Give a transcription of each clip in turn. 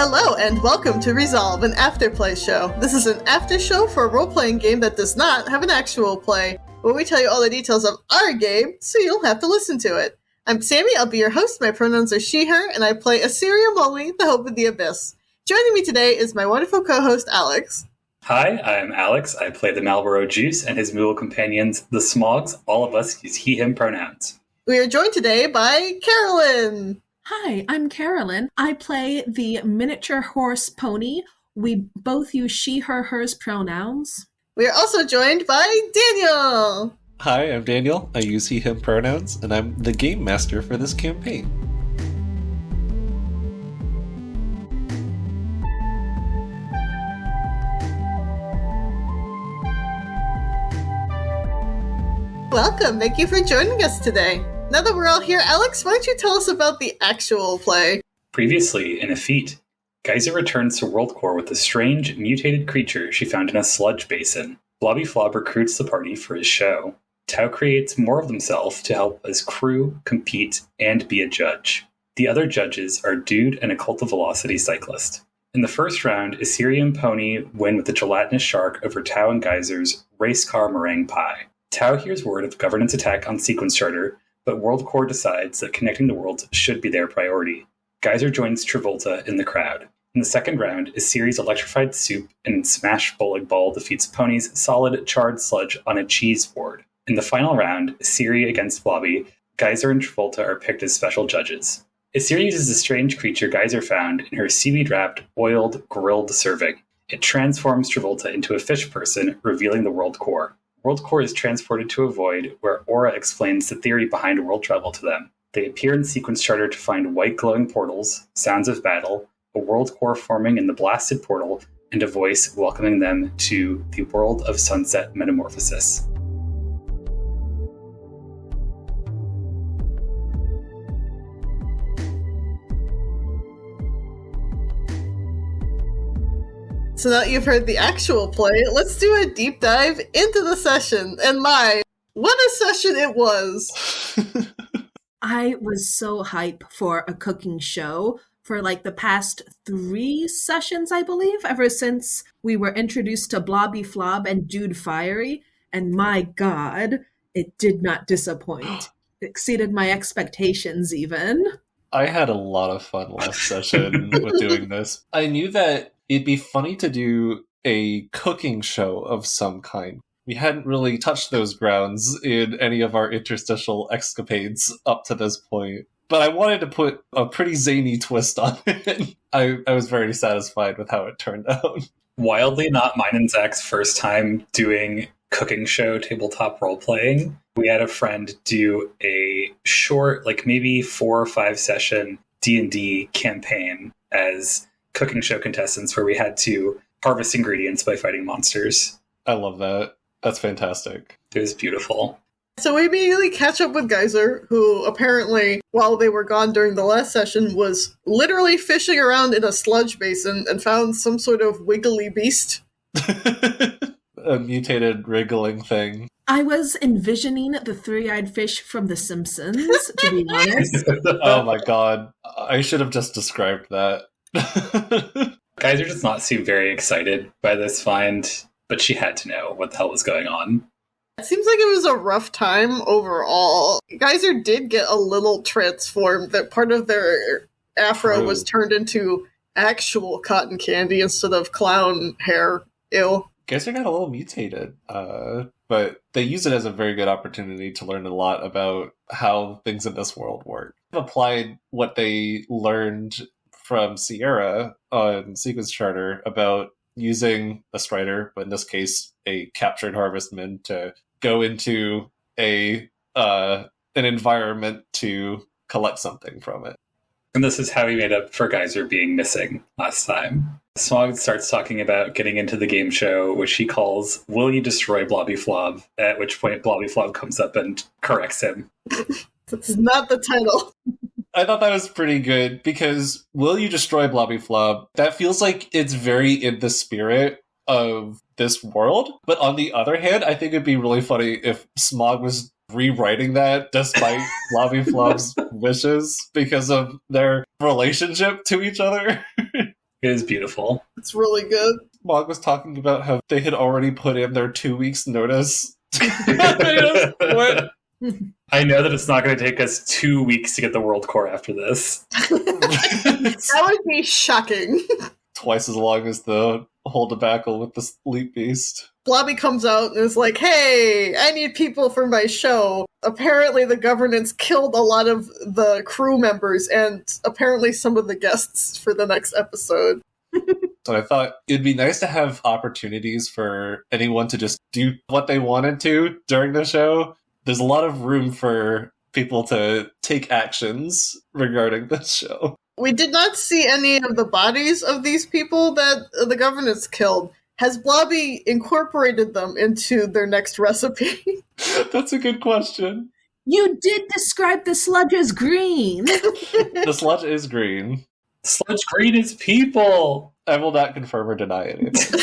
Hello and welcome to Resolve, an afterplay show. This is an after show for a role-playing game that does not have an actual play, where we tell you all the details of our game, so you don't have to listen to it. I'm Sammie, I'll be your host, my pronouns are she, her, and I play Assyria Molly, the Hope of the Abyss. Joining me today is my wonderful co-host, Alex. Hi, I'm Alex. I play the Marlboro Juice and his mule companions, the Smogs. All of us use he, him pronouns. We are joined today by Carolyn. Hi, I'm Carolyn. I play the miniature horse pony. We both use she, her, hers pronouns. We are also joined by Daniel. Hi, I'm Daniel. I use he, him pronouns, and I'm the game master for this campaign. Welcome. Thank you for joining us today. Now that we're all here, Alex, why don't you tell us about the actual play? Previously in EFFETE, Geyser returns to WorldCorps with a strange, mutated creature she found in a sludge basin. Blobby Flob recruits the party for his show. Tau creates more of himself to help his crew compete and be a judge. The other judges are Dude and a Cult of Velocity cyclist. In the first round, Assyrian Pony win with a gelatinous shark over Tau and Geyser's race car meringue pie. Tau hears word of governance attack on Sequence Charter, but WorldCorps decides that connecting the worlds should be their priority. Geyser joins Travolta in the crowd. In the second round, Assyria's electrified soup and smash bowling ball defeats Pony's solid charred sludge on a cheese board. In the final round, Assyria against Blobby, Geyser and Travolta are picked as special judges. Assyria uses a strange creature Geyser found in her seaweed-wrapped, oiled, grilled serving. It transforms Travolta into a fish person, revealing the WorldCorps. WorldCorps is transported to a void where Aura explains the theory behind world travel to them. They appear in Sequence Charter to find white glowing portals, sounds of battle, a WorldCorps forming in the blasted portal, and a voice welcoming them to the world of sunset Metamorphosis. So now that you've heard the actual play, let's do a deep dive into the session. And what a session it was! I was so hype for a cooking show for like the past 3 sessions, I believe, ever since we were introduced to Blobby Flob and Dude Fiery. And my God, it did not disappoint. It exceeded my expectations even. I had a lot of fun last session with doing this. I knew that it'd be funny to do a cooking show of some kind. We hadn't really touched those grounds in any of our interstitial escapades up to this point. But I wanted to put a pretty zany twist on it. I was very satisfied with how it turned out. Wildly not mine and Zach's first time doing cooking show tabletop role-playing. We had a friend do a short, like maybe 4 or 5 session D&D campaign as cooking show contestants where we had to harvest ingredients by fighting monsters. I love that. That's fantastic. It was beautiful. So we immediately catch up with Geyser, who apparently, while they were gone during the last session, was literally fishing around in a sludge basin and found some sort of wiggly beast. A mutated wriggling thing. I was envisioning the 3-eyed fish from The Simpsons, to be honest. Oh my God. I should have just described that. Geyser does not seem very excited by this find, but she had to know what the hell was going on. It seems like it was a rough time overall. Geyser did get a little transformed, that part of their afro was turned into actual cotton candy instead of clown hair. Ew. Geyser got a little mutated, but they use it as a very good opportunity to learn a lot about how things in this world work. They've applied what they learned from Sierra on Sequence Charter about using a strider, but in this case, a captured harvestman, to go into an environment to collect something from it. And this is how he made up for Geyser being missing last time. Smog starts talking about getting into the game show, which he calls Will You Destroy Blobby Flob? At which point Blobby Flob comes up and corrects him. This is not the title. I thought that was pretty good, because Will You Destroy Blobby Flob? That feels like it's very in the spirit of this world. But on the other hand, I think it'd be really funny if Smog was rewriting that despite Blobby Flob's wishes because of their relationship to each other. It is beautiful. It's really good. Mog was talking about how they had already put in their 2 weeks notice. I know that it's not going to take us 2 weeks to get the WorldCorps after this. That would be shocking. Twice as long as the whole debacle with the Sleep Beast. Blobby comes out and is like, hey, I need people for my show. Apparently the governance killed a lot of the crew members and apparently some of the guests for the next episode. So I thought it'd be nice to have opportunities for anyone to just do what they wanted to during the show. There's a lot of room for people to take actions regarding this show. We did not see any of the bodies of these people that the governance killed. Has Blobby incorporated them into their next recipe? That's a good question. You did describe the sludge as green. The sludge is green. Sludge green is people. I will not confirm or deny anything.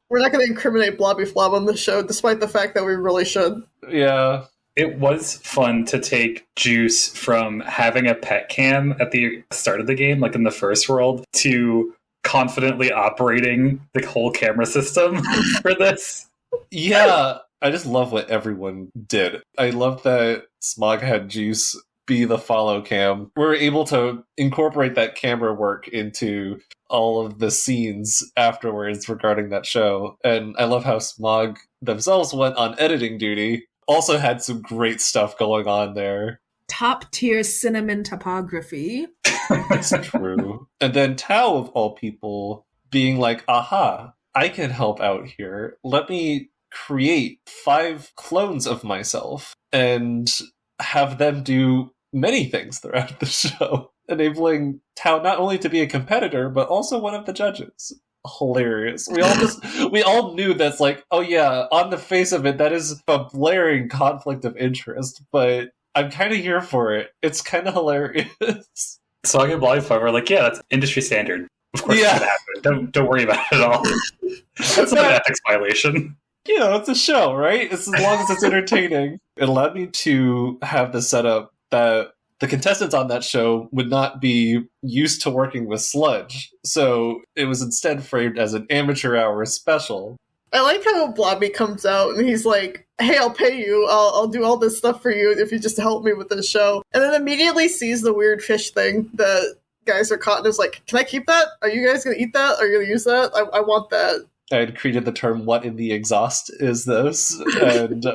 We're not going to incriminate Blobby Flob on the show, despite the fact that we really should. Yeah. It was fun to take Juice from having a pet cam at the start of the game, like in the first world, to confidently operating the whole camera system for this. Yeah. I just love what everyone did. I love that Smog had Juice be the follow cam. We're able to incorporate that camera work into all of the scenes afterwards regarding that show. And I love how Smog themselves went on editing duty. Also had some great stuff going on there. Top tier cinnamon topography. It's true. And then Tao, of all people, being like, aha, I can help out here. Let me create 5 clones of myself and have them do many things throughout the show, enabling Tao not only to be a competitor, but also one of the judges. Hilarious. We all knew that's like, oh yeah, on the face of it, that is a blaring conflict of interest, but I'm kind of here for it. It's kind of hilarious. Smog and Blobby Flob were like, yeah, that's industry standard. Of course it's going to happen. Don't worry about it at all. That's not an ethics violation. You know, it's a show, right? It's as long as it's entertaining. It allowed me to have the setup that the contestants on that show would not be used to working with sludge. So it was instead framed as an amateur hour special. I like how Blobby comes out and he's like, hey, I'll pay you. I'll do all this stuff for you if you just help me with this show. And then immediately sees the weird fish thing that guys are caught and is like, can I keep that? Are you guys going to eat that? Are you going to use that? I want that. I had created the term, what in the exhaust is this? And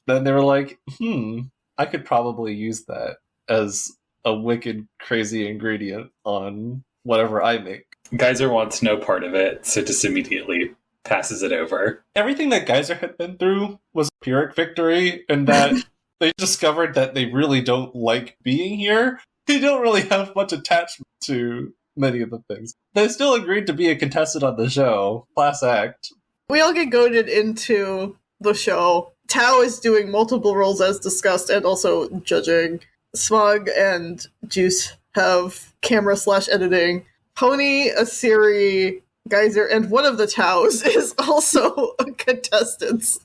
then they were like, I could probably use that as a wicked, crazy ingredient on whatever I make. Geyser wants no part of it, so just immediately passes it over. Everything that Geyser had been through was Pyrrhic victory, and that they discovered that they really don't like being here. They don't really have much attachment to many of the things. They still agreed to be a contestant on the show. Class act. We all get goaded into the show. Tao is doing multiple roles as discussed and also judging. Smog and Juice have camera/editing. Pony, Asiri, Geyser, and one of the Taos is also a contestant.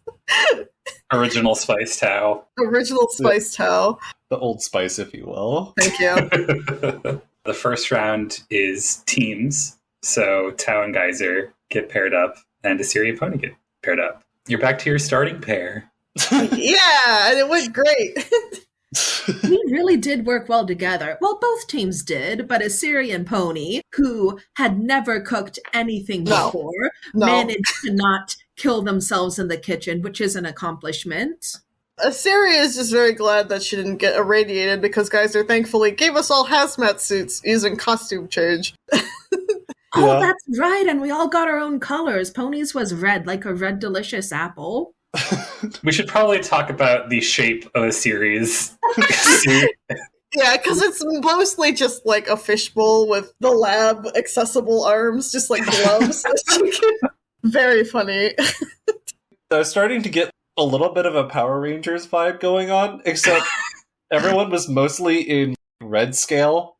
Original Spice Tao. Original Spice Tao. The Old Spice, if you will. Thank you. The first round is teams. So Tao and Geyser get paired up, and Asiri and Pony get paired up. You're back to your starting pair. Yeah, and it went great. We really did work well together. Well, both teams did, but Asiri and Pony, who had never cooked anything before, managed to not kill themselves in the kitchen, which is an accomplishment. Asiri is just very glad that she didn't get irradiated because Geyser thankfully gave us all hazmat suits using costume change. Oh, that's right, and we all got our own colors. Pony's was red, like a red delicious apple. We should probably talk about the shape of Asiri's suit. Yeah, because it's mostly just like a fishbowl with the lab accessible arms, just like gloves. Very funny. I was starting to get a little bit of a Power Rangers vibe going on, except everyone was mostly in red scale.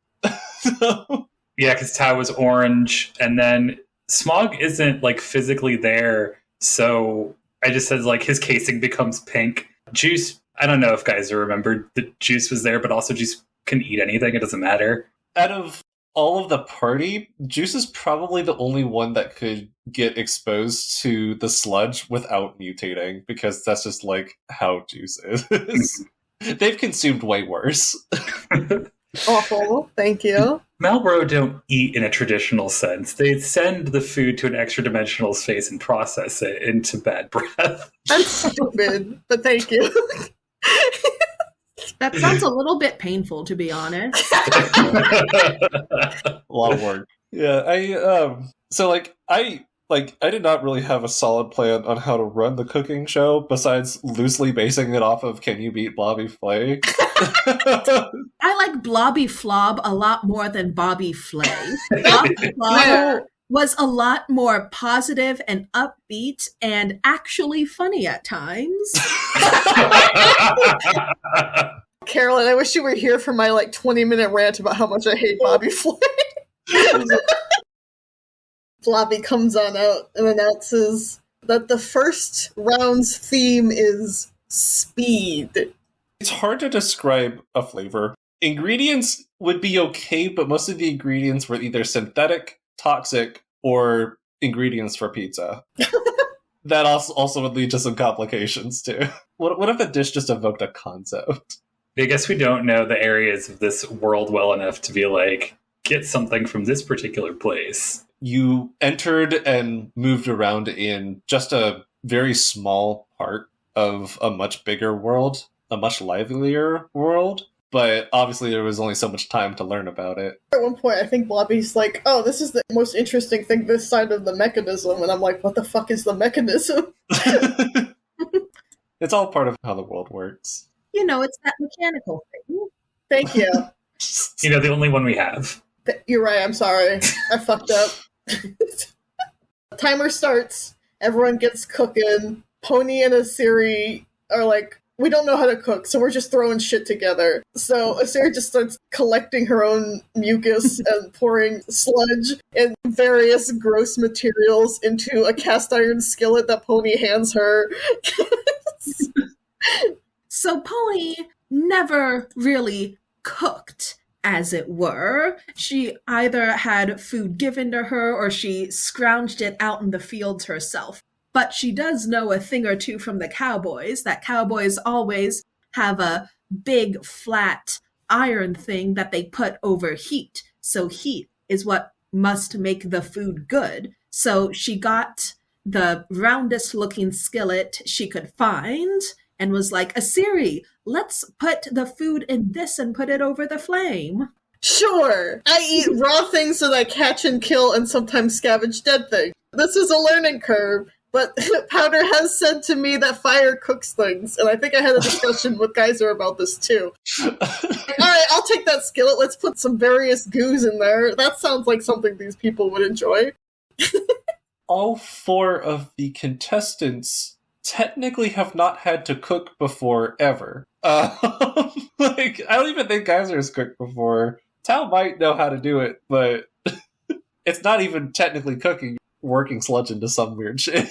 Yeah, because Tao was orange, and then Smog isn't like physically there, so I just said like his casing becomes pink. Juice, I don't know if guys remembered that Juice was there, but also Juice can eat anything, it doesn't matter. Out of all of the party, Juice is probably the only one that could get exposed to the sludge without mutating, because that's just like how Juice is. They've consumed way worse. Awful. Thank you. Malboro don't eat in a traditional sense. They send the food to an extra dimensional space and process it into bad breath. I'm stupid, but thank you. That sounds a little bit painful, to be honest. A lot of work. Yeah, I did not really have a solid plan on how to run the cooking show besides loosely basing it off of Can You Beat Blobby Flay? I like Blobby Flob a lot more than Bobby Flay. Blobby Flob was a lot more positive and upbeat and actually funny at times. Carolyn, I wish you were here for my 20-minute rant about how much I hate Bobby Flay. Blobby comes on out and announces that the first round's theme is speed. It's hard to describe a flavor. Ingredients would be okay, but most of the ingredients were either synthetic, toxic, or ingredients for pizza. That also would lead to some complications, too. What if the dish just evoked a concept? I guess we don't know the areas of this world well enough to be like, get something from this particular place. You entered and moved around in just a very small part of a much bigger world, a much livelier world, but obviously there was only so much time to learn about it. At one point, I think Blobby's like, oh, this is the most interesting thing this side of the mechanism, and I'm like, what the fuck is the mechanism? It's all part of how the world works. It's that mechanical thing. Thank you. The only one we have. You're right, I'm sorry. I fucked up. Timer starts. Everyone gets cooking. Pony and Asiri are like, we don't know how to cook, so we're just throwing shit together. So Asiri just starts collecting her own mucus and pouring sludge and various gross materials into a cast iron skillet that Pony hands her. So Pony never really cooked, as it were. She either had food given to her or she scrounged it out in the fields herself. But she does know a thing or two from the cowboys, that cowboys always have a big, flat iron thing that they put over heat. So heat is what must make the food good. So she got the roundest looking skillet she could find and was like, Asiri, let's put the food in this and put it over the flame. Sure. I eat raw things that I catch and kill and sometimes scavenge dead things. This is a learning curve, but Powder has said to me that fire cooks things, and I think I had a discussion with Geyser about this too. Alright, I'll take that skillet, let's put some various goos in there. That sounds like something these people would enjoy. All 4 of the contestants technically have not had to cook before, ever. I don't even think Geyser's cooked before. Tao might know how to do it, but it's not even technically cooking, working sludge into some weird shape.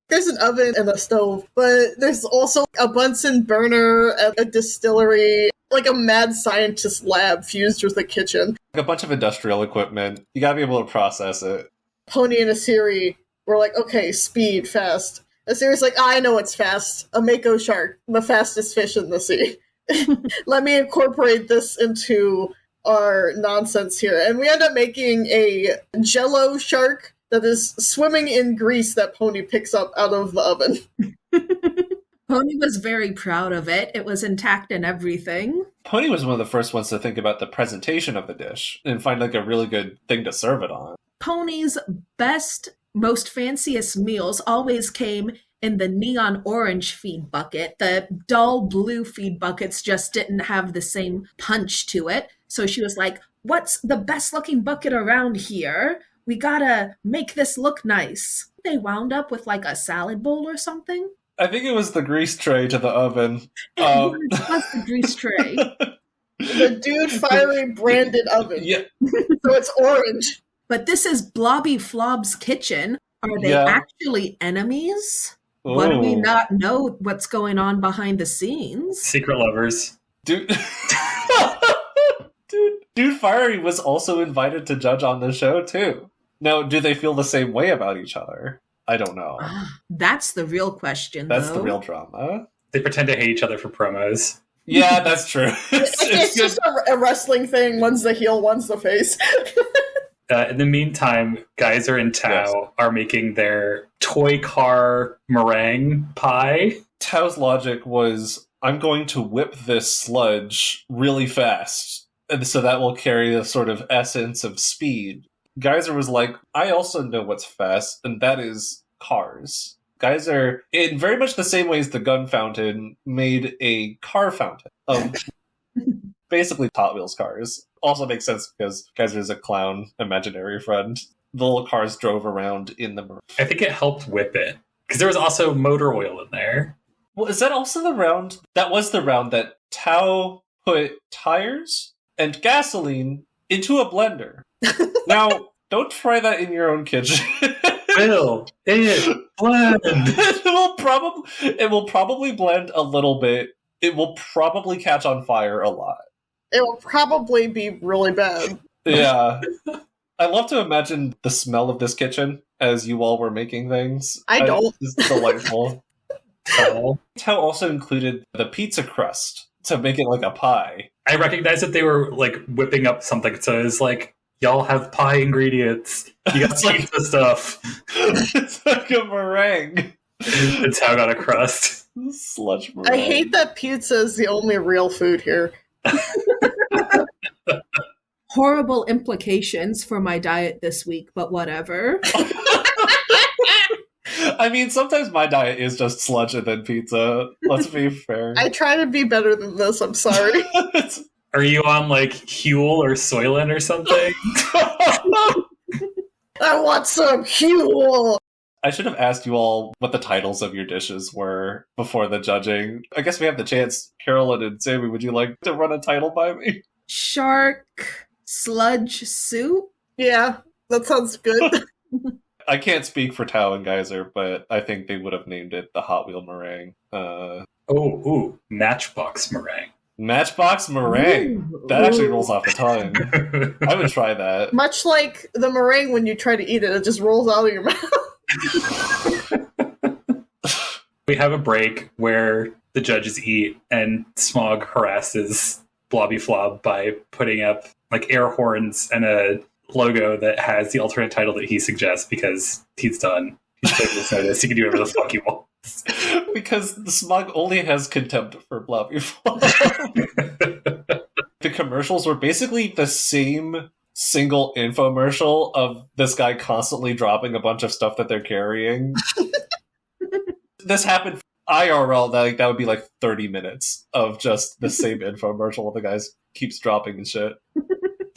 There's an oven and a stove, but there's also a Bunsen burner and a distillery, like a mad scientist lab fused with a kitchen. A bunch of industrial equipment. You gotta be able to process it. Pony and Asiri were like, okay, speed, fast. Asiri's like, I know it's fast. A mako shark, the fastest fish in the sea. Let me incorporate this into our nonsense here. And we end up making a jello shark that is swimming in grease that Pony picks up out of the oven. Pony was very proud of it. It was intact and everything. Pony was one of the first ones to think about the presentation of the dish and find a really good thing to serve it on. Pony's best, most fanciest meals always came in the neon orange feed bucket. The dull blue feed buckets just didn't have the same punch to it. So she was like, what's the best looking bucket around here? We gotta make this look nice. They wound up with a salad bowl or something. I think it was the grease tray to the oven. It was the grease tray. The Dude Fiery branded oven. Yeah. So it's orange. But this is Blobby Flob's kitchen. Are they actually enemies? Ooh. Why do we not know what's going on behind the scenes? Secret lovers. Dude. Dude Fiery was also invited to judge on the show, too. Now, do they feel the same way about each other? I don't know. That's the real question, That's though. the real drama. They pretend to hate each other for promos. Yeah, that's true. It's just a wrestling thing. One's the heel, one's the face. In the meantime, Geyser and Tao are making their toy car meringue pie. Tao's logic was, I'm going to whip this sludge really fast, and so that will carry a sort of essence of speed. Geyser was like, I also know what's fast, and that is cars. Geyser, in very much the same way as the gun fountain, made a car fountain of basically Hot Wheels cars. Also makes sense because Geyser is a clown imaginary friend. The little cars drove around in the... I think it helped whip it, because there was also motor oil in there. Well, is that also the round? That was the round that Tao put tires and gasoline into a blender. Now, don't try that in your own kitchen. Will it blend? It will probably blend a little bit. It will probably catch on fire a lot. It will probably be really bad. Yeah. I love to imagine the smell of this kitchen as you all were making things. I don't. It's delightful. Tao also included the pizza crust to make it like a pie. I recognized that they were like whipping up something, so it was like, y'all have pie ingredients. You got pizza stuff. It's like a meringue. And Tao got a crust. Sludge meringue. I hate that pizza is the only real food here. Horrible implications for my diet this week, but whatever. I mean, sometimes my diet is just sludge and then pizza. Let's be fair. I try to be better than this, I'm sorry. Are you on like Huel or Soylent or something? I want some Huel! I should have asked you all what the titles of your dishes were before the judging. I guess we have the chance. Carolyn and Sammie, would you like to run a title by me? Shark sludge soup? Yeah, that sounds good. I can't speak for Tao and Geyser, but I think they would have named it the Hot Wheel Meringue. Matchbox meringue. Matchbox Meringue. Ooh. That actually rolls off the tongue. I would try that. Much like the meringue, when you try to eat it, it just rolls out of your mouth. We have a break where the judges eat and Smog harasses Blobby Flob by putting up like air horns and a logo that has the alternate title that he suggests because he's done. He's taking this notice. He can do whatever the fuck he wants. Because the Smog only has contempt for Blobby Flob. The commercials were basically the same single infomercial of this guy constantly dropping a bunch of stuff that they're carrying. This happened IRL, that would be like 30 minutes of just the same infomercial. The guy keeps dropping and shit.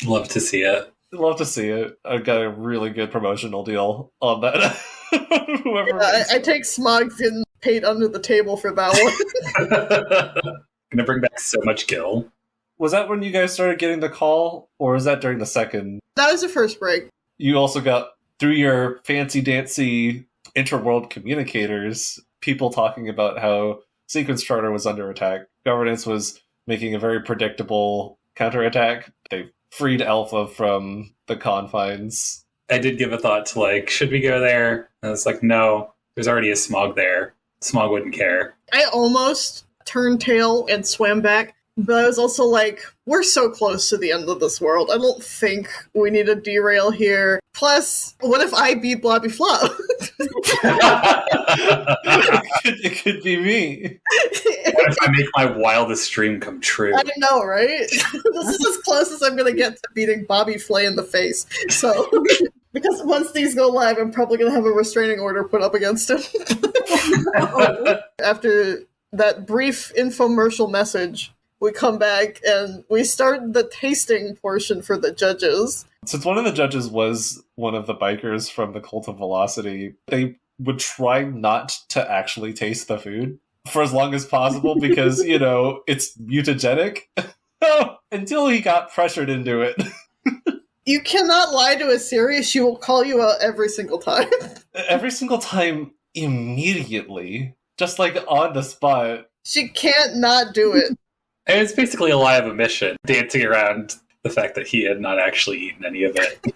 Love to see it. Love to see it. I got a really good promotional deal on that. Whoever I take Smog getting paid under the table for that one. Gonna bring back so much Gil. Was that when you guys started getting the call, or was that during the second? That was the first break. You also got, through your fancy-dancy interworld communicators, people talking about how Sequence Charter was under attack. Governance was making a very predictable counterattack. They freed Alpha from the confines. I did give a thought to like, should we go there? And it's like, no, there's already a Smog there. Smog wouldn't care. I almost turned tail and swam back, but I was also like, we're so close to the end of this world. I don't think we need to derail here. Plus, what if I beat Blobby Flob? It could be me. What if I make my wildest dream come true? I know, right? This is as close as I'm going to get to beating Bobby Flay in the face. So, because once these go live, I'm probably going to have a restraining order put up against him. After that brief infomercial message, we come back and we start the tasting portion for the judges. Since one of the judges was one of the bikers from the Cult of Velocity, they would try not to actually taste the food for as long as possible because, you know, it's mutagenic. Until he got pressured into it. You cannot lie to a series. She will call you out every single time. Every single time, immediately. Just like on the spot. She can't not do it. And it's basically a lie of omission, dancing around the fact that he had not actually eaten any of it.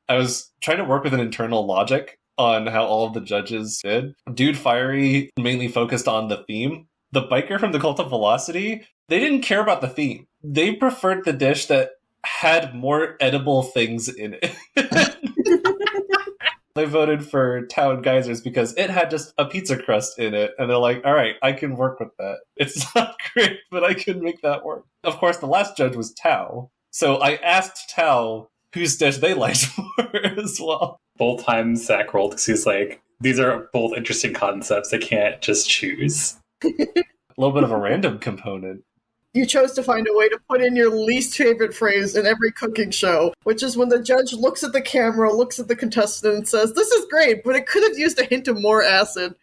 I was trying to work with an internal logic on how all of the judges did. Dude Fiery mainly focused on the theme. The biker from the Cult of Velocity, they didn't care about the theme. They preferred the dish that had more edible things in it. They voted for Tao and Geysers because it had just a pizza crust in it. And they're like, all right, I can work with that. It's not great, but I can make that work. Of course, the last judge was Tao. So I asked Tao whose dish they liked more as well. Both times Zach rolled because he's like, these are both interesting concepts. I can't just choose. A little bit of a random component. You chose to find a way to put in your least favorite phrase in every cooking show, which is when the judge looks at the camera, looks at the contestant, and says, this is great, but it could have used a hint of more acid.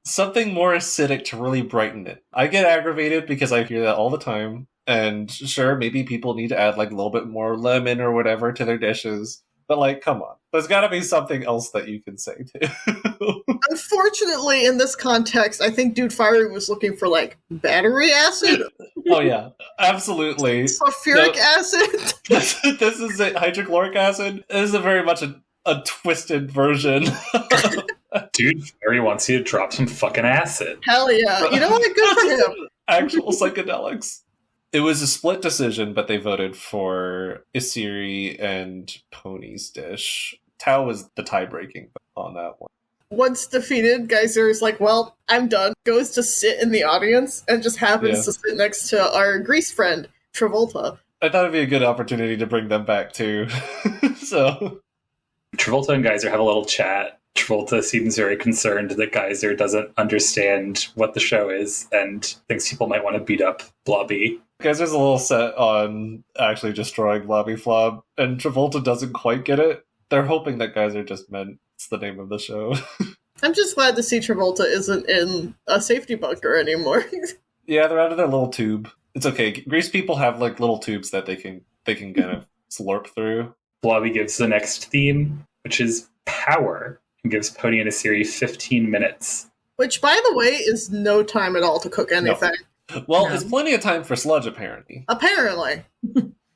Something more acidic to really brighten it. I get aggravated because I hear that all the time. And sure, maybe people need to add like a little bit more lemon or whatever to their dishes. But like, come on. There's got to be something else that you can say too. Unfortunately, in this context, I think Dude Fiery was looking for like battery acid. Oh yeah, absolutely. Sulfuric acid. This is it. Hydrochloric acid. This is a very much a twisted version. Dude Fiery wants you to drop some fucking acid. Hell yeah. You know what? Good for him. Actual psychedelics. It was a split decision, but they voted for Isiri and Pony's dish. Tao was the tie-breaking on that one. Once defeated, Geyser is like, well, I'm done. Goes to sit in the audience and just happens to sit next to our Grease friend, Travolta. I thought it'd be a good opportunity to bring them back too. So Travolta and Geyser have a little chat. Travolta seems very concerned that Geyser doesn't understand what the show is and thinks people might want to beat up Blobby. Geyser's a little set on actually destroying Blobby Flob, and Travolta doesn't quite get it. They're hoping that Geyser just meant it's the name of the show. I'm just glad to see Travolta isn't in a safety bunker anymore. Yeah, they're out of their little tube. It's okay. Grease people have like little tubes that they can kind of slurp through. Blobby gives the next theme, which is power, and gives Pony and Isiri 15 minutes. Which, by the way, is no time at all to cook anything. No. Well, it's plenty of time for sludge, apparently. Apparently.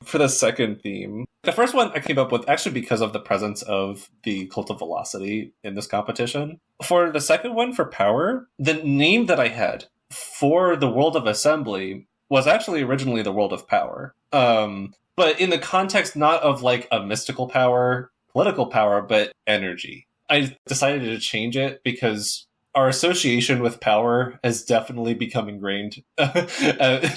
For the second theme, the first one I came up with actually because of the presence of the Cult of Velocity in this competition. For the second one, for power, the name that I had for the World of Assembly was actually originally the World of Power. But in the context not of like a mystical power, political power, but energy. I decided to change it because our association with power has definitely become ingrained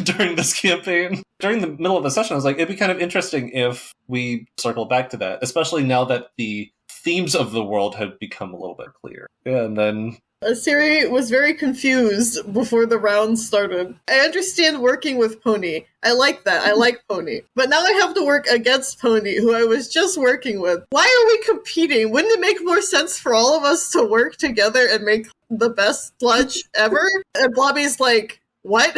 during this campaign. During the middle of the session, I was like, it'd be kind of interesting if we circle back to that, especially now that the themes of the world have become a little bit clear. Yeah, and then Siri was very confused before the round started. I understand working with Pony. I like that. I like Pony. But now I have to work against Pony, who I was just working with. Why are we competing? Wouldn't it make more sense for all of us to work together and make the best sludge ever? And Blobby's like, what?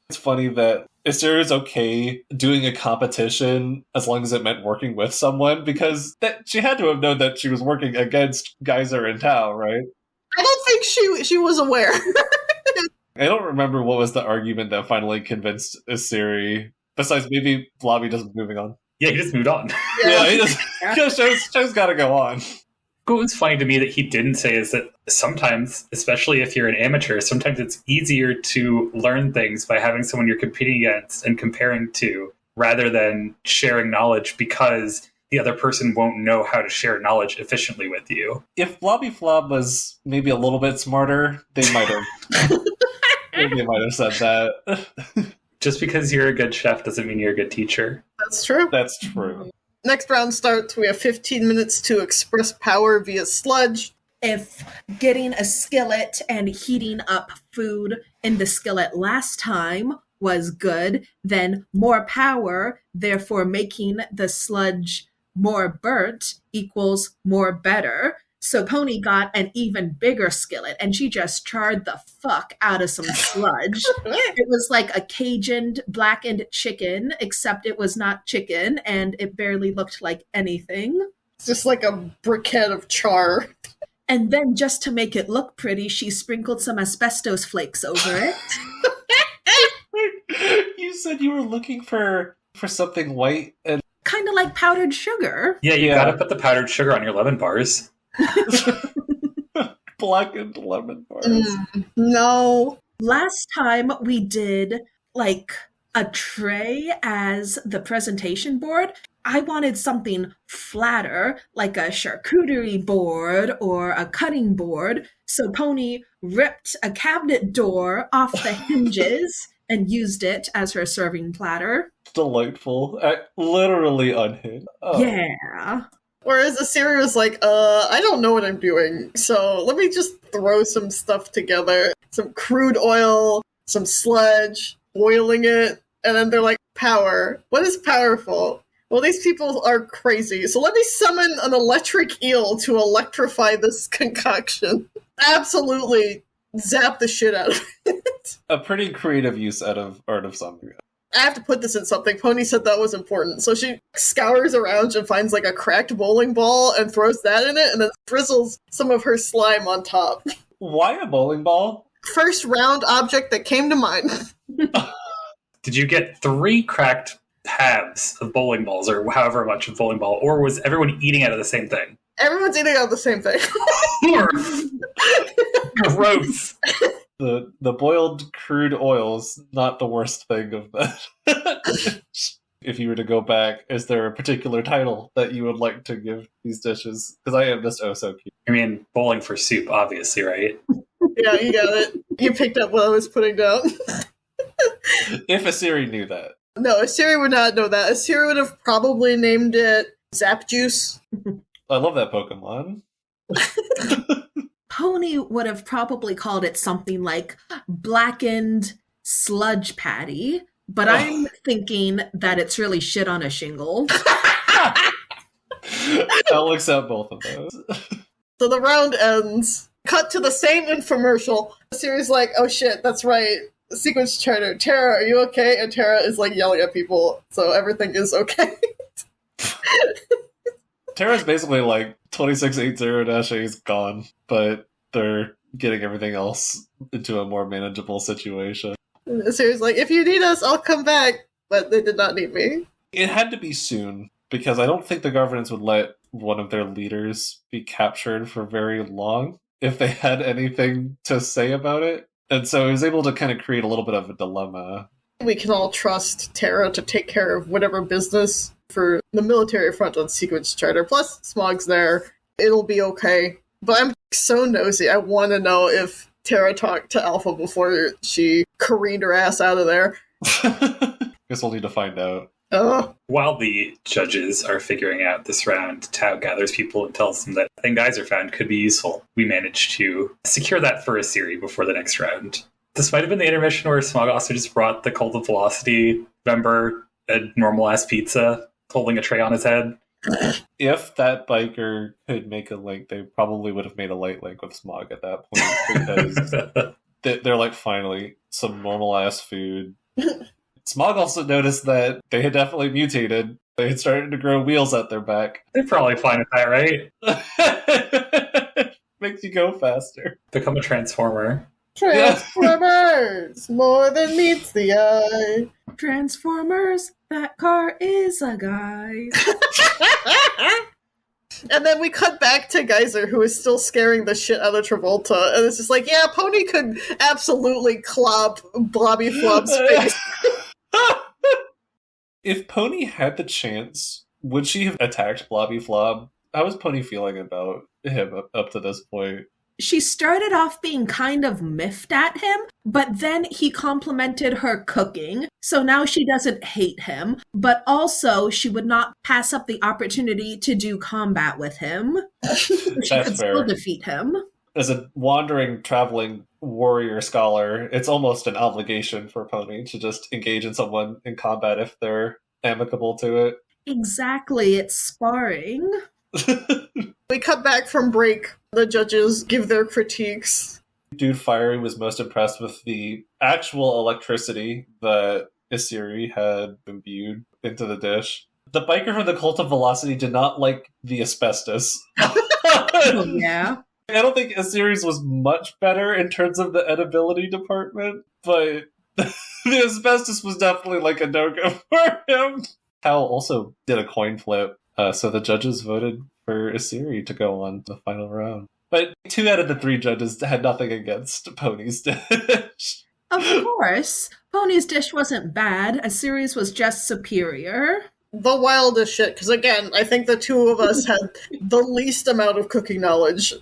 It's funny that Isiri is okay doing a competition as long as it meant working with someone, because that she had to have known that she was working against Geyser and Tao, right? I don't think she was aware. I don't remember what was the argument that finally convinced Isiri, besides maybe Blobby just moving on. Yeah, he just moved on. Yeah, he just show's gotta go on. What was funny to me that he didn't say is that sometimes, especially if you're an amateur, sometimes it's easier to learn things by having someone you're competing against and comparing to, rather than sharing knowledge, because the other person won't know how to share knowledge efficiently with you. If Blobby Flob was maybe a little bit smarter, they might have said that. Just because you're a good chef doesn't mean you're a good teacher. That's true. That's true. Next round starts. We have 15 minutes to express power via sludge. If getting a skillet and heating up food in the skillet last time was good, then more power, therefore making the sludge more burnt equals more better. So Pony got an even bigger skillet and she just charred the fuck out of some sludge. It was like a Cajun blackened chicken, except it was not chicken and it barely looked like anything. It's just like a briquette of char. And then just to make it look pretty, she sprinkled some asbestos flakes over it. You said you were looking for for something white and Kind of like powdered sugar. Yeah, you gotta put the powdered sugar on your lemon bars. blackened lemon bars. No. Last time we did like a tray as the presentation board. I wanted something flatter, like a charcuterie board or a cutting board. So Pony ripped a cabinet door off the hinges and used it as her serving platter. Delightful. Literally unhinged. Oh. Yeah. Whereas Asiri was like, I don't know what I'm doing, so let me just throw some stuff together. Some crude oil, some sludge, boiling it, and then they're like, power. What is powerful? Well, these people are crazy, so let me summon an electric eel to electrify this concoction. Absolutely zap the shit out of it. A pretty creative use out of Art of Zombie. I have to put this in something. Pony said that was important. So she scours around and finds like a cracked bowling ball and throws that in it and then drizzles some of her slime on top. Why a bowling ball? First round object that came to mind. Did you get 3 cracked halves of bowling balls, or however much of bowling ball, or was everyone eating out of the same thing? Everyone's eating out of the same thing. Gross. The boiled crude oil's not the worst thing of that. If you were to go back, is there a particular title that you would like to give these dishes? Because I am just so cute. I mean, bowling for soup, obviously, right? Yeah, you got it. You picked up what I was putting down. If Asiri knew that. No, Asiri would not know that. Asiri would have probably named it Zap Juice. I love that Pokemon. Pony would have probably called it something like blackened sludge patty, but I'm thinking that it's really shit on a shingle. I'll accept both of those. So the round ends. Cut to the same infomercial. Asiri's like, oh shit, that's right. Sequence charter. Tara, are you okay? And Tara is like yelling at people, so everything is okay. Tara's basically like 2680-A is gone, but they're getting everything else into a more manageable situation. Asiri's like, if you need us, I'll come back. But they did not need me. It had to be soon, because I don't think the governance would let one of their leaders be captured for very long if they had anything to say about it. And so he was able to kind of create a little bit of a dilemma. We can all trust Tara to take care of whatever business for the military front on Sequence Charter. Plus, Smog's there. It'll be okay. But I'm so nosy. I want to know if Tara talked to Alpha before she careened her ass out of there. Guess we'll need to find out. While the judges are figuring out this round, Tao gathers people and tells them that the thing Geyser found could be useful. We managed to secure that for Asiri before the next round. This might have been the intermission where Smog also just brought the Cult of Velocity member a normal-ass pizza, holding a tray on his head. If that biker could make a link, they probably would have made a light link with Smog at that point, because they're like, finally, some normal-ass food. Smog also noticed that they had definitely mutated. They had started to grow wheels at their back. They're probably fine with that, right? Makes you go faster. Become a transformer. Transformers! More than meets the eye. Transformers, that car is a guy. And then we cut back to Geyser, who is still scaring the shit out of Travolta. And it's just like, yeah, Pony could absolutely clop Blobby Flop's face. If Pony had the chance, would she have attacked Blobby Flob? How was Pony feeling about him up to this point? She started off being kind of miffed at him, but then he complimented her cooking, so now she doesn't hate him, but also she would not pass up the opportunity to do combat with him. So she could still defeat him. As a wandering, traveling warrior scholar, it's almost an obligation for Pony to just engage in someone in combat if they're amicable to it. Exactly, it's sparring. We cut back from break. The judges give their critiques. Dude Fiery was most impressed with the actual electricity that Asiri had imbued into the dish. The biker from the Cult of Velocity did not like the asbestos. Oh, yeah. I don't think Asiri's was much better in terms of the edibility department, but The asbestos was definitely like a no-go for him. Hal also did a coin flip, so the judges voted for Asiri to go on to the final round. But 2 out of the 3 judges had nothing against Pony's dish. Of course, Pony's dish wasn't bad. Asiri's was just superior. The wildest shit, because again, I think the 2 of us had the least amount of cooking knowledge.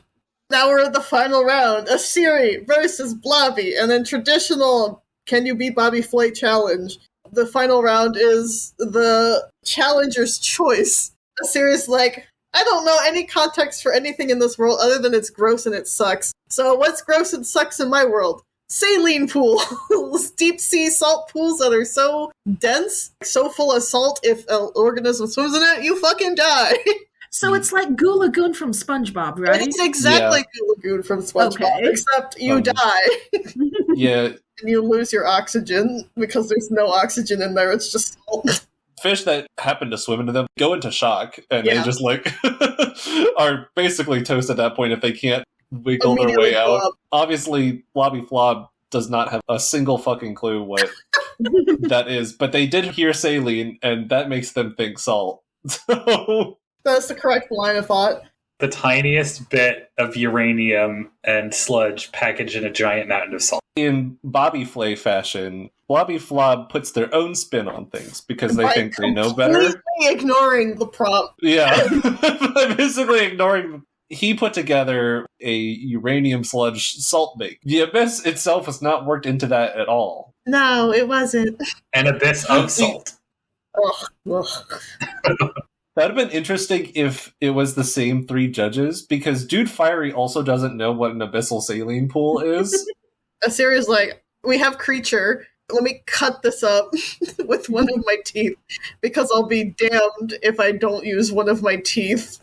Now we're at the final round, Asiri versus Blobby, and then traditional Can You Beat Blobby Flob challenge. The final round is the challenger's choice. Asiri's like, I don't know any context for anything in this world other than it's gross and it sucks. So what's gross and sucks in my world? Saline pools, deep sea salt pools that are so dense, so full of salt, if an organism swims in it, you fucking die. So it's like Goo Lagoon from SpongeBob, right? It's exactly Goo Lagoon from SpongeBob, Okay. except you die. Yeah. And you lose your oxygen because there's no oxygen in there, it's just salt. Fish that happen to swim into them go into shock, and they just like are basically toast at that point if they can't wiggle their way out. Flop. Obviously, Blobby Flob does not have a single fucking clue what that is, but they did hear saline, and that makes them think salt. So That's the correct line of thought. The tiniest bit of uranium and sludge packaged in a giant mountain of salt. in Blobby Flob fashion, Blobby Flob puts their own spin on things because they think they know better. Completely ignoring the prompt. Yeah. Basically ignoring. He put together a uranium sludge salt bake. The abyss itself was not worked into that at all. No, it wasn't. An abyss of salt. Ugh. Ugh. That would have been interesting if it was the same 3 judges, because Dude Fiery also doesn't know what an abyssal saline pool is. Asiri's like, we have creature. Let me cut this up with one of my teeth, because I'll be damned if I don't use one of my teeth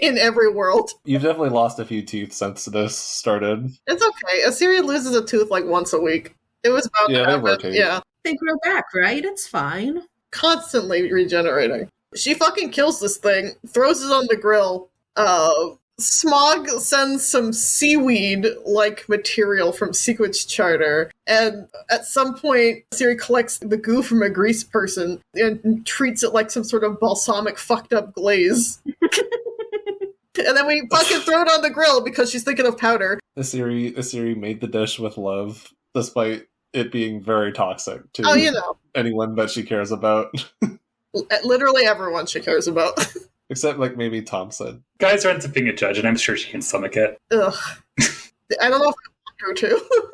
in every world. You've definitely lost a few teeth since this started. It's okay. Asiri loses a tooth like once a week. It was about to Yeah, they happen. rotate. Yeah. They grow back, right? It's fine. Constantly regenerating. She fucking kills this thing, throws it on the grill. Smog sends some seaweed-like material from Sequence Charter, and at some point, Siri collects the goo from a grease person and treats it like some sort of balsamic fucked up glaze. And then we fucking throw it on the grill because she's thinking of powder. Asiri made the dish with love, despite it being very toxic to Oh, you know. anyone that she cares about. Literally everyone she cares about. Except, like, maybe Thompson. Guys ends up being a judge, and I'm sure she can stomach it. Ugh. I don't know if I want her to.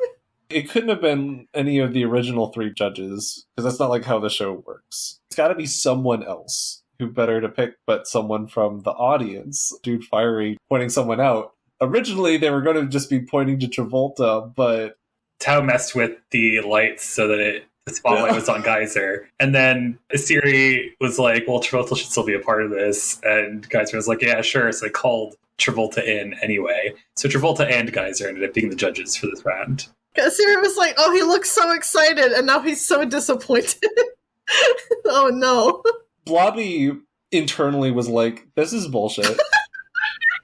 It couldn't have been any of the original 3 judges, because that's not like how the show works. It's gotta be someone else. Who better to pick but someone from the audience? Dude Fiery pointing someone out. Originally, they were going to just be pointing to Travolta, but Tao messed with the lights so that the spotlight was on Geyser. And then Asiri was like, well, Travolta should still be a part of this. And Geyser was like, yeah, sure. So they called Travolta in anyway. So Travolta and Geyser ended up being the judges for this round. Asiri was like, oh, he looks so excited, and now he's so disappointed. Oh, no. Blobby internally was like, this is bullshit.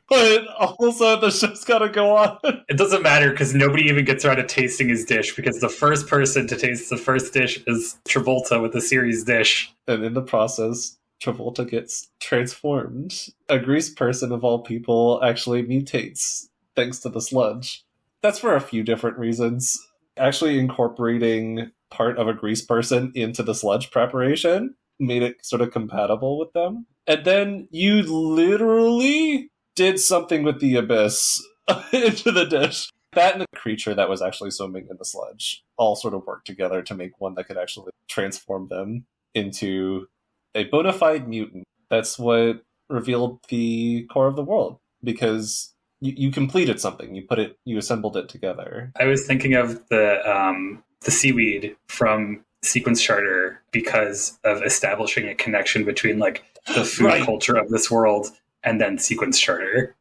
But also, the show's gotta go on. It doesn't matter because nobody even gets around to tasting his dish because the first person to taste the first dish is Travolta with the series dish. And in the process, Travolta gets transformed. A grease person, of all people, actually mutates thanks to the sludge. That's for a few different reasons. Actually incorporating part of a grease person into the sludge preparation made it sort of compatible with them. And then you literally did something with the abyss into the dish. That and the creature that was actually swimming in the sludge all sort of worked together to make one that could actually transform them into a bona fide mutant. That's what revealed the core of the world, because you completed something. You assembled it together. I was thinking of the seaweed from Sequence Charter because of establishing a connection between like the food Right. culture of this world and then Sequence Charter.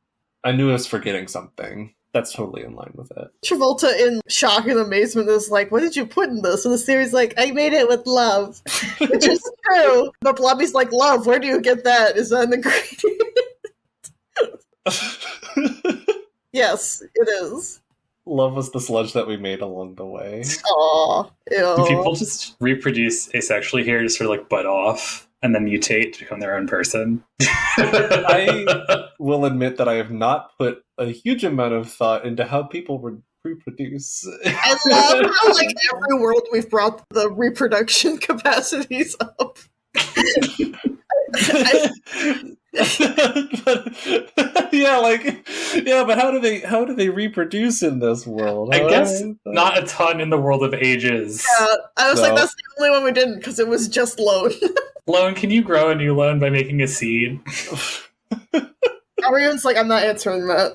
I knew I was forgetting something. That's totally in line with it. Travolta, in shock and amazement, is like, what did you put in this? And the series like, I made it with love. Which is true. But Blobby's like, love, where do you get that? Is that an ingredient? Yes, it is. Love was the sludge that we made along the way. Aw, Do people ew. just reproduce asexually here, just sort of like butt off and then mutate to become their own person? I will admit that I have not put a huge amount of thought into how people would reproduce. I love how, like, every world we've brought the reproduction capacities up. But how do they reproduce in this world? I huh? guess not a ton in the world of ages. Yeah, I was like, No. that's the only one we didn't, because it was just Lone. Lone, can you grow a new lone by making a seed? Everyone's like, I'm not answering that.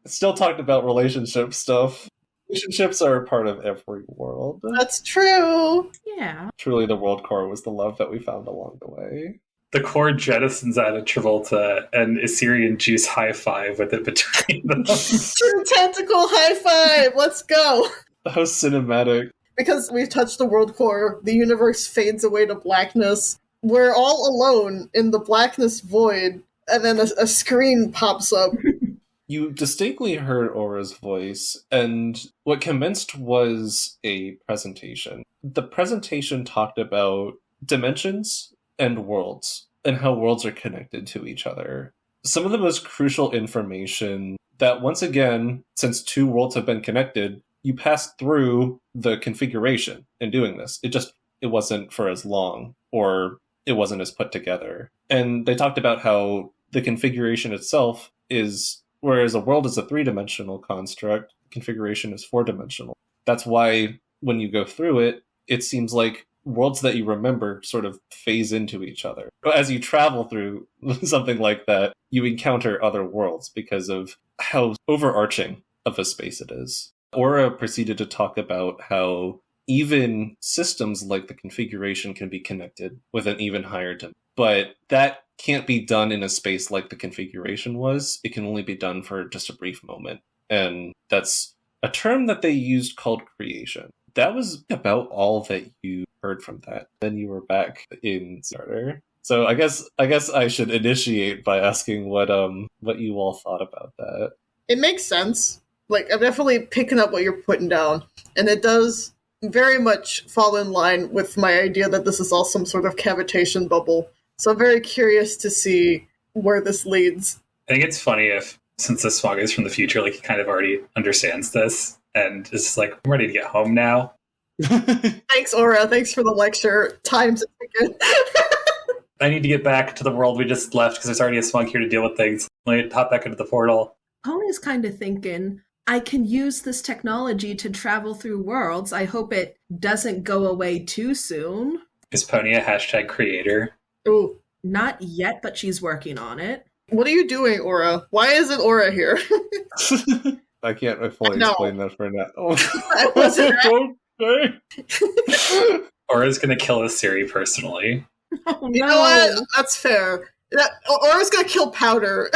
Still talked about relationship stuff. Relationships are a part of every world. That's true. Yeah. Truly, the WorldCorps was the love that we found along the way. The core jettisons out of Travolta and Assyrian Juice high five with it between them. True tentacle high five. Let's go. How cinematic. Because we've touched the world core, the universe fades away to blackness. We're all alone in the blackness void, and then a screen pops up. You distinctly heard Aura's voice, and what commenced was a presentation. The presentation talked about dimensions and worlds, and how worlds are connected to each other. Some of the most crucial information that, once again, since two worlds have been connected, you passed through the configuration in doing this. It wasn't for as long, or it wasn't as put together. And they talked about how the configuration itself is, whereas a world is a 3-dimensional construct, configuration is 4-dimensional. That's why when you go through it, it seems like worlds that you remember sort of phase into each other. As you travel through something like that, you encounter other worlds because of how overarching of a space it is. Aura proceeded to talk about how even systems like the configuration can be connected with an even higher dimension. But that can't be done in a space like the configuration was. It can only be done for just a brief moment. And that's a term that they used called creation. That was about all that you heard from that. Then you were back in Starter. So I guess I should initiate by asking what you all thought about that. It makes sense. Like, I'm definitely picking up what you're putting down. And it does very much fall in line with my idea that this is all some sort of cavitation bubble. So I'm very curious to see where this leads. I think it's funny if, since this Smog is from the future, like he kind of already understands this and is just like, I'm ready to get home now. Thanks, Aura. Thanks for the lecture. Time's a ticket. I need to get back to the world we just left because there's already a Smog here to deal with things. Let me hop back into the portal. Pony's kind of thinking, I can use this technology to travel through worlds. I hope it doesn't go away too soon. Is Pony a hashtag creator? Ooh. Not yet, but she's working on it. What are you doing, Aura? Why isn't Aura here? I can't fully No. explain that for now. I wasn't. Okay. Aura's gonna kill Asiri personally. Oh, You know what? That's fair. Aura's gonna kill Powder.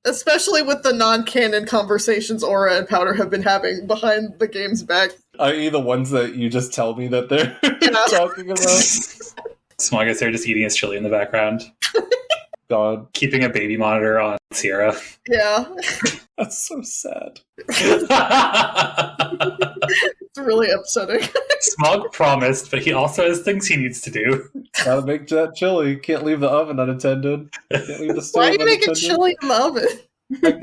Especially with the non-canon conversations Aura and Powder have been having behind the game's back. i.e. the ones that you just tell me that they're talking about. Smog is there just eating his chili in the background, God, keeping a baby monitor on Sierra. Yeah. that's so sad. It's really upsetting. Smog promised, but he also has things he needs to do. Gotta make that chili. Can't leave the oven unattended. Can't leave the stove Why are you making unattended. chili in the oven?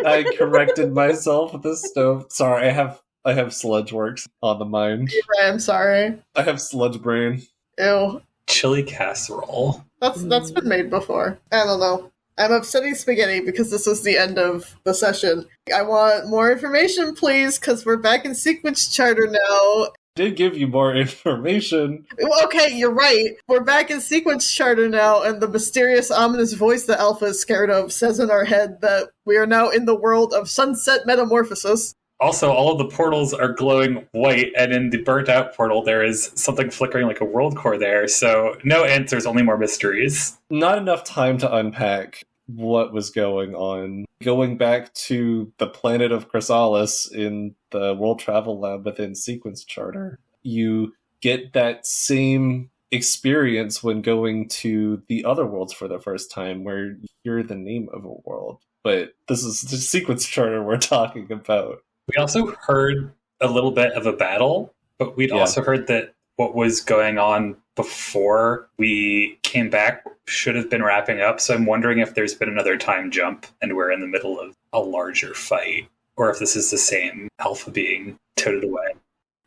I corrected myself with the stove. Sorry, I have sludge works on the mind. I'm sorry. I have sludge brain. Ew. Chili casserole. That's been made before. I don't know. I'm upsetting Spaghetti because this is the end of the session. I want more information, please, because we're back in sequence charter now. Did give you more information. Well, okay, you're right. We're back in sequence charter now, and the mysterious, ominous voice that Alpha is scared of says in our head that we are now in the world of sunset metamorphosis. Also, all of the portals are glowing white, and in the burnt-out portal, there is something flickering like a WorldCorps there. So, no answers, only more mysteries. Not enough time to unpack what was going on. Going back to the planet of Chrysalis in the World Travel Lab within Sequence Charter, you get that same experience when going to the other worlds for the first time, where you hear the name of a world. but this is the sequence charter we're talking about. We also heard a little bit of a battle, but we'd also heard that what was going on before we came back should have been wrapping up. So I'm wondering if there's been another time jump and we're in the middle of a larger fight, or if this is the same alpha being toted away.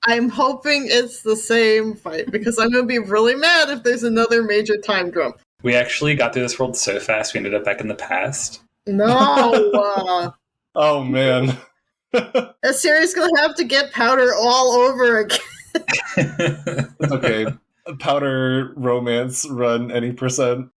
I'm hoping it's the same fight, because I'm going to be really mad if there's another major time jump. We actually got through this world so fast, we ended up back in the past. No! Oh, man. A series going to have to get Powder all over again. Okay. Powder romance run any percent.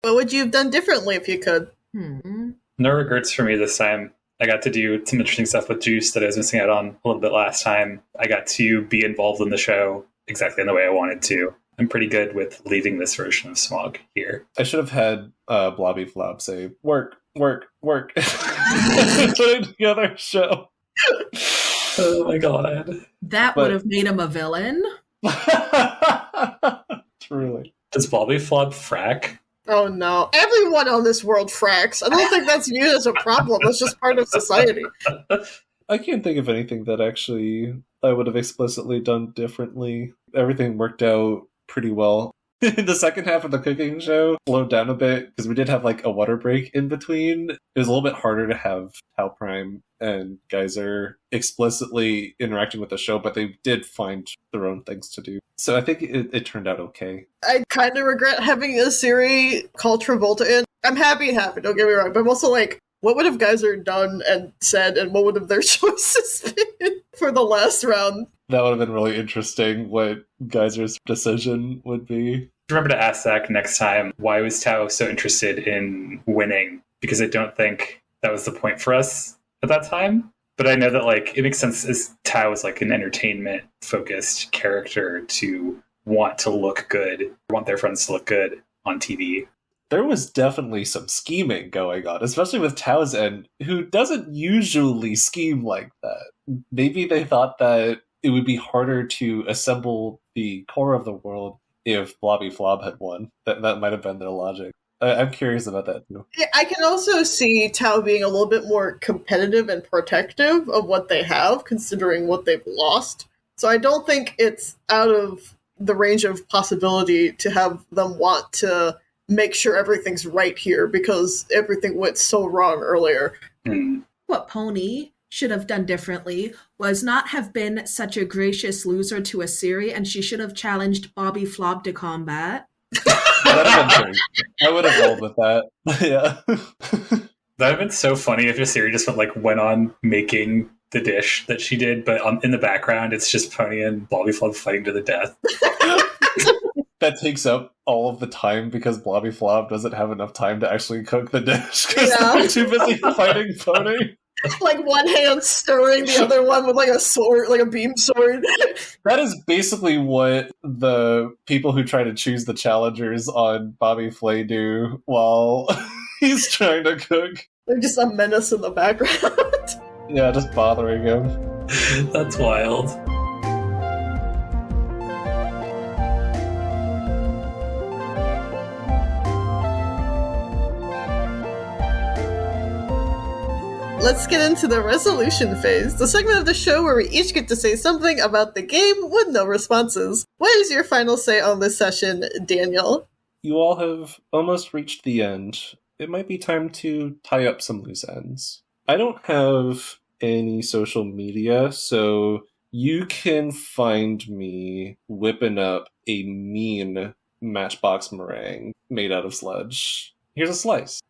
What would you have done differently if you could? No regrets for me this time. I got to do some interesting stuff with Juice that I was missing out on a little bit last time. I got to be involved in the show exactly in the way I wanted to. I'm pretty good with leaving this version of Smog here. I should have had Blobby Flob say, work, work, work. Putting together a show. Oh my god. That would have made him a villain. Truly. Does Blobby Flob frack? Oh no. Everyone on this world fracks. I don't think that's viewed as a problem. It's just part of society. I can't think of anything that actually I would have explicitly done differently. Everything worked out pretty well. The second half of the cooking show slowed down a bit because we did have like a water break in between. It was a little bit harder to have Tau Prime and Geyser explicitly interacting with the show, but they did find their own things to do. So I think it turned out okay. I kind of regret having a series called Travolta in. I'm happy it happened, don't get me wrong, but I'm also like, what would have Geyser done and said, and what would have their choices been for the last round? That would have been really interesting, what Geyser's decision would be. Remember to ask Zach next time, why was Tao so interested in winning? Because I don't think that was the point for us at that time. But I know that like it makes sense as Tao is like an entertainment-focused character to want to look good, want their friends to look good on TV. There was definitely some scheming going on, especially with Tao's end, who doesn't usually scheme like that. Maybe they thought that it would be harder to assemble the core of the world if Blobby Flob had won. That might have been their logic. I'm curious about that too. Yeah, I can also see Tao being a little bit more competitive and protective of what they have, considering what they've lost. So I don't think it's out of the range of possibility to have them want to make sure everything's right here because everything went so wrong earlier. What Pony should have done differently was not have been such a gracious loser to a Siri, and she should have challenged Blobby Flob to combat. I would have rolled with that. Yeah. That would have been so funny if Siri just went on making the dish that she did, but in the background it's just Pony and Blobby Flob fighting to the death. That takes up all of the time because Blobby Flob doesn't have enough time to actually cook the dish because they're too busy fighting Pony. Like one hand stirring, the other one with like a sword, like a beam sword. That is basically what the people who try to choose the challengers on Bobby Flay do while he's trying to cook. They're just a menace in the background. Yeah, just bothering him. That's wild. Let's get into the resolution phase, the segment of the show where we each get to say something about the game with no responses. What is your final say on this session, Daniel? You all have almost reached the end. It might be time to tie up some loose ends. I don't have any social media, so you can find me whipping up a mean Matchbox meringue made out of sludge. Here's a slice.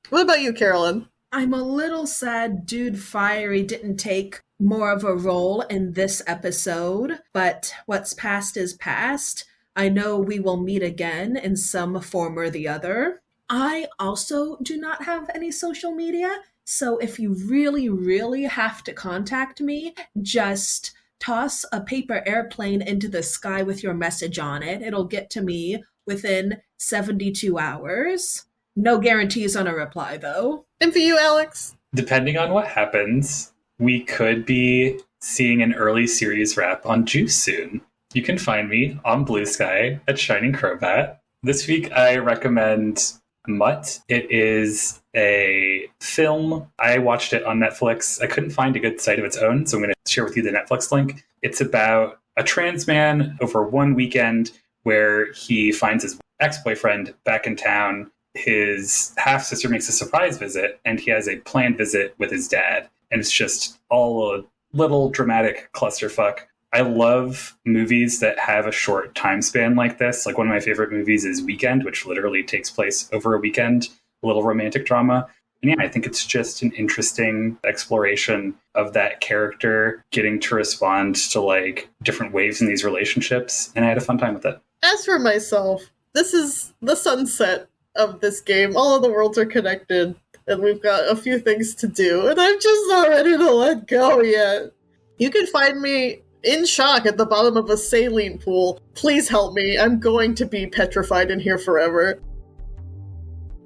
What about you, Carolyn? I'm a little sad Dude Fiery didn't take more of a role in this episode, but what's past is past. I know we will meet again in some form or the other. I also do not have any social media, so if you really, really have to contact me, just toss a paper airplane into the sky with your message on it. It'll get to me within 72 hours. No guarantees on a reply, though. And for you, Alex? Depending on what happens, we could be seeing an early series wrap on Juice soon. You can find me on Blue Sky at Shining Crowbat. This week, I recommend Mutt. It is a film. I watched it on Netflix. I couldn't find a good site of its own, so I'm going to share with you the Netflix link. It's about a trans man over one weekend where he finds his ex-boyfriend back in town. His half-sister makes a surprise visit, and he has a planned visit with his dad. And it's just all a little dramatic clusterfuck. I love movies that have a short time span like this. Like, one of my favorite movies is Weekend, which literally takes place over a weekend, a little romantic drama. And yeah, I think it's just an interesting exploration of that character getting to respond to like different waves in these relationships. And I had a fun time with it. As for myself, this is the sunset of this game. All of the worlds are connected, and we've got a few things to do, and I'm just not ready to let go yet. You can find me in shock at the bottom of a saline pool. Please help me. I'm going to be petrified in here forever.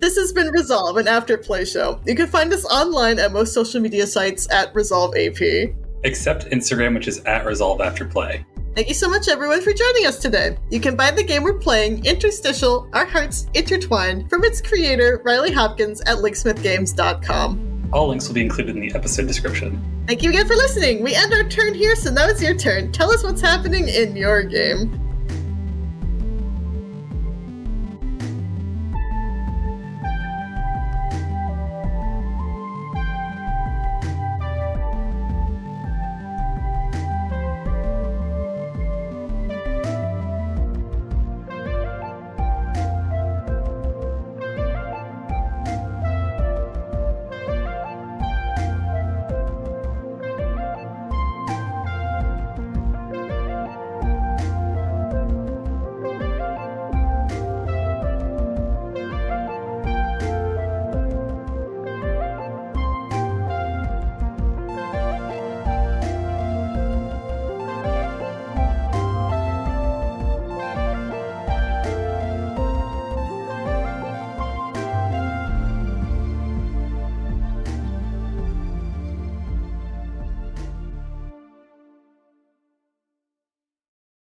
This has been Resolve, an afterplay show. You can find us online at most social media sites at ResolveAP. Except Instagram, which is at ResolveAfterPlay. Thank you so much, everyone, for joining us today. You can buy the game we're playing, Interstitial, Our Hearts Intertwined, from its creator, Riley Hopkins, at linksmithgames.com. All links will be included in the episode description. Thank you again for listening. We end our turn here, so now it's your turn. Tell us what's happening in your game.